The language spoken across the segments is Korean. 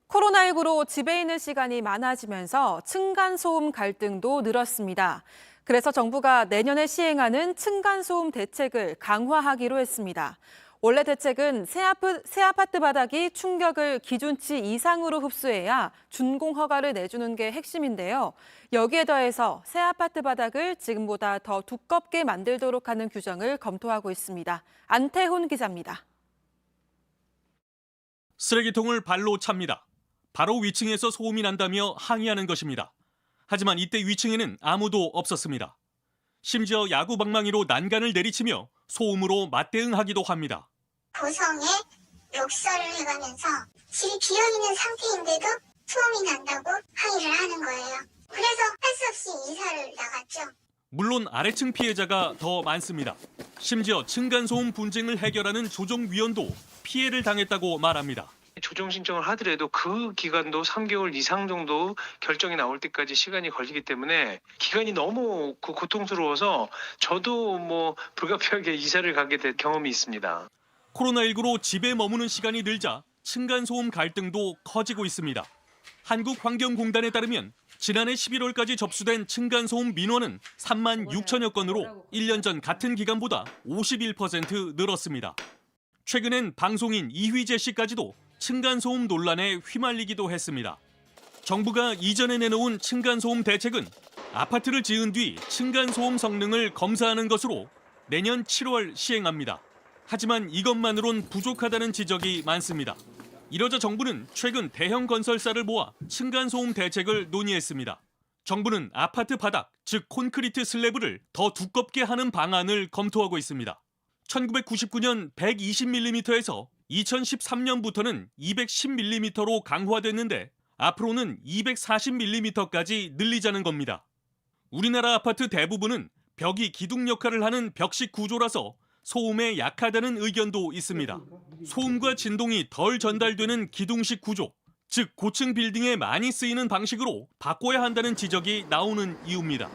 코로나19로 집에 있는 시간이 많아지면서 층간소음 갈등도 늘었습니다. 그래서 정부가 내년에 시행하는 층간소음 대책을 강화하기로 했습니다. 원래 대책은 새 아파트 바닥이 충격을 기준치 이상으로 흡수해야 준공 허가를 내주는 게 핵심인데요. 여기에 더해서 새 아파트 바닥을 지금보다 더 두껍게 만들도록 하는 규정을 검토하고 있습니다. 안태훈 기자입니다. 쓰레기통을 발로 찹니다. 바로 위층에서 소음이 난다며 항의하는 것입니다. 하지만 이때 위층에는 아무도 없었습니다. 심지어 야구 방망이로 난간을 내리치며 소음으로 맞대응하기도 합니다. 고성에 욕설을 해가면서 집이 비어있는 상태인데도 소음이 난다고 항의를 하는 거예요. 그래서 할 수 없이 이사를 나갔죠. 물론 아래층 피해자가 더 많습니다. 심지어 층간소음 분쟁을 해결하는 조정위원도 피해를 당했다고 말합니다. 조정 신청을 하더라도 그 기간도 3개월 이상 정도 결정이 나올 때까지 시간이 걸리기 때문에 기간이 너무 고통스러워서 저도 불가피하게 이사를 가게 된 경험이 있습니다. 코로나19로 집에 머무는 시간이 늘자 층간소음 갈등도 커지고 있습니다. 한국환경공단에 따르면 지난해 11월까지 접수된 층간소음 민원은 3만 6천여 건으로 1년 전 같은 기간보다 51% 늘었습니다. 최근엔 방송인 이휘재 씨까지도 층간소음 논란에 휘말리기도 했습니다. 정부가 이전에 내놓은 층간소음 대책은 아파트를 지은 뒤 층간소음 성능을 검사하는 것으로 내년 7월 시행합니다. 하지만 이것만으론 부족하다는 지적이 많습니다. 이러자 정부는 최근 대형 건설사를 모아 층간소음 대책을 논의했습니다. 정부는 아파트 바닥, 즉 콘크리트 슬래브를 더 두껍게 하는 방안을 검토하고 있습니다. 1999년 120mm에서 2013년부터는 210mm로 강화됐는데 앞으로는 240mm까지 늘리자는 겁니다. 우리나라 아파트 대부분은 벽이 기둥 역할을 하는 벽식 구조라서 소음에 약하다는 의견도 있습니다. 소음과 진동이 덜 전달되는 기둥식 구조, 즉 고층 빌딩에 많이 쓰이는 방식으로 바꿔야 한다는 지적이 나오는 이유입니다.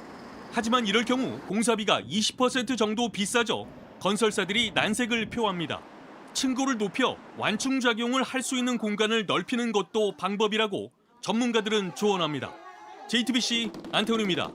하지만 이럴 경우 공사비가 20% 정도 비싸져 건설사들이 난색을 표합니다. 층고를 높여 완충작용을 할 수 있는 공간을 넓히는 것도 방법이라고 전문가들은 조언합니다. JTBC 안태훈입니다.